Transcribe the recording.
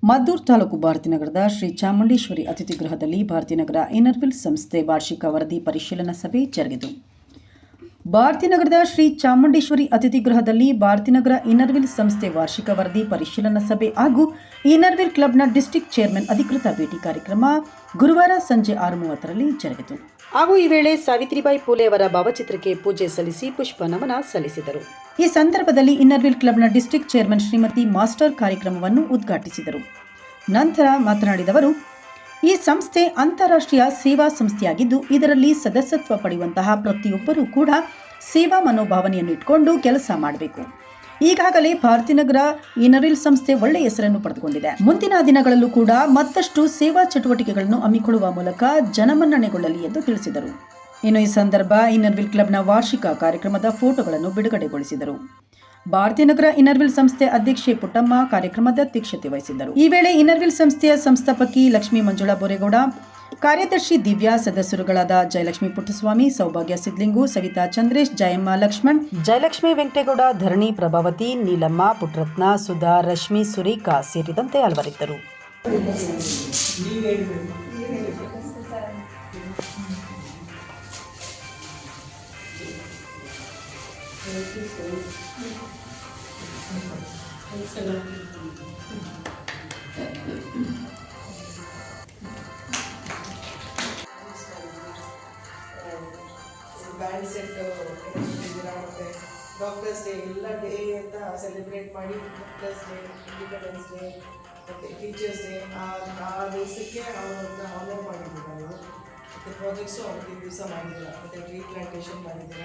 Maddur taluk ಭಾರತೀನಗರದ Shri Chamundeshwari ಅತಿಥಿಗೃಹದಲ್ಲಿ Bharathi Nagar Inner Wheel ಸಂಸ್ಥೆ ವಾರ್ಷಿಕ ವರದಿ ಪರಿಶೀಲನಾ ಸಭೆ ಜರುಗಿತು. ಭಾರತೀನಗರದ ಶ್ರೀ ಚಾಮುಂಡೇಶ್ವರಿ ಅತಿಥಿಗೃಹದಲ್ಲಿ ಭಾರತೀನಗರ ಇನ್ನರ್ವಿಲ್ ಸಂಸ್ಥೆ ವಾರ್ಷಿಕ ವರದಿ ಪರಿಶೀಲನಾ ಸಭೆ ಹಾಗೂ ಇನ್ನರ್ವಿಲ್ ಕ್ಲಬ್ನ ಡಿಸ್ಟ್ರಿಕ್ಟ್ ಚೇರ್ಮನ್ ಅಧಿಕೃತ ಭೇಟಿ ಕಾರ್ಯಕ್ರಮ ಗುರುವಾರ ಸಂಜೆ 6:30ರಲ್ಲಿ ಜರುಗಿತು. ಹಾಗೂ ಈ ವೇಳೆ ಸಾವಿತ್ರಿಬಾಯಿ ಫುಲೆ ಅವರ ಭಾವಚಿತ್ರಕ್ಕೆ ಪೂಜೆ ಸಲ್ಲಿಸಿ ಪುಷ್ಪ ನಮನ ಸಲ್ಲಿಸಿದರು. ಈ ಸಂದರ್ಭದಲ್ಲಿ ಇನ್ನರ್ವಿಲ್ ಕ್ಲಬ್ನ ಡಿಸ್ಟ್ರಿಕ್ಟ್ ಚೇರ್ಮನ್ ಶ್ರೀಮತಿ ಮಾಸ್ಟರ್ ಕಾರ್ಯಕ್ರಮವನ್ನು ಉದ್ಘಾಟಿಸಿದರು. ನಂತರ ಮಾತನಾಡಿದವರು, ಈ ಸಂಸ್ಥೆ ಅಂತಾರಾಷ್ಟ್ರೀಯ ಸೇವಾ ಸಂಸ್ಥೆಯಾಗಿದ್ದು ಇದರಲ್ಲಿ ಸದಸ್ಯತ್ವ ಪಡೆಯುವಂತಹ ಪ್ರತಿಯೊಬ್ಬರೂ ಕೂಡ ಸೇವಾ ಮನೋಭಾವನೆಯನ್ನು ಇಟ್ಕೊಂಡು ಕೆಲಸ ಮಾಡಬೇಕು. ಈಗಾಗಲೇ ಭಾರತೀನಗರ ಇನ್ನರ್ವಿಲ್ ಸಂಸ್ಥೆ ಒಳ್ಳೆಯ ಹೆಸರನ್ನು ಪಡೆದುಕೊಂಡಿದೆ. ಮುಂದಿನ ದಿನಗಳಲ್ಲೂ ಕೂಡ ಮತ್ತಷ್ಟು ಸೇವಾ ಚಟುವಟಿಕೆಗಳನ್ನು ಹಮ್ಮಿಕೊಳ್ಳುವ ಮೂಲಕ ಜನಮನ್ನಣೆಗೊಳ್ಳಲಿ ಎಂದು ತಿಳಿಸಿದರು. ಇನ್ನು ಈ ಸಂದರ್ಭ ಇನ್ನರ್ವಿಲ್ ಕ್ಲಬ್ನ ವಾರ್ಷಿಕ ಕಾರ್ಯಕ್ರಮದ ಫೋಟೋಗಳನ್ನು ಬಿಡುಗಡೆಗೊಳಿಸಿದರು. ಭಾರತೀನಗರ ಇನ್ನರ್ವಿಲ್ ಸಂಸ್ಥೆ ಅಧ್ಯಕ್ಷೆ ಪುಟ್ಟಮ್ಮ ಕಾರ್ಯಕ್ರಮದ ಅಧ್ಯಕ್ಷತೆ ವಹಿಸಿದ್ದರು. ಈ ವೇಳೆ ಇನ್ನರ್ವಿಲ್ ಸಂಸ್ಥೆಯ ಸಂಸ್ಥಾಪಕಿ ಲಕ್ಷ್ಮೀ ಮಂಜುಳಾ ಬೋರೇಗೌಡ, ಕಾರ್ಯದರ್ಶಿ ದಿವ್ಯಾ, ಸದಸ್ಯರುಗಳಾದ ಜಯಲಕ್ಷ್ಮಿ ಪುಟ್ಟಸ್ವಾಮಿ, ಸೌಭಾಗ್ಯ ಸಿದ್ಲಿಂಗು, ಸವಿತಾ ಚಂದ್ರೇಶ್, ಜಯಮ್ಮ ಲಕ್ಷ್ಮಣ್, ಜಯಲಕ್ಷ್ಮಿ ವೆಂಕಟೇಗೌಡ, ಧರಣಿ ಪ್ರಭಾವತಿ, ನೀಲಮ್ಮ, ಪುಟ್ರತ್ನ, ಸುಧಾ, ರಶ್ಮಿ, ಸುರೇಖಾ ಸೇರಿದಂತೆ ಹಲವರಿದ್ದರು. ಬ್ಯಾಂಡ್ ಸೆಟ್ ಮತ್ತೆ ಡಾಕ್ಟರ್ಸ್ ಡೇ ಎಲ್ಲ ಡೇ ಅಂತ ಸೆಲೆಬ್ರೇಟ್ ಮಾಡಿ, ಡಾಕ್ಟರ್ಸ್ ಡೇ, ಇಂಡಿಪೆಂಡೆನ್ಸ್ ಡೇ ಮತ್ತು ಟೀಚರ್ಸ್ ಡೇ ಆ ದಿವಸಕ್ಕೆ ಅವ್ರನ್ನ ಆನರ್ ಮಾಡಿದ್ದೀರ ನೀವು. ಮತ್ತು ಪ್ರಾಜೆಕ್ಟ್ಸು ಅವ್ರಿಗೆ ದಿವಸ ಮಾಡಿದ್ದೀರ, ಮತ್ತು ಟ್ರೀ ಪ್ಲಾಂಟೇಷನ್ ಮಾಡಿದ್ದೀರ.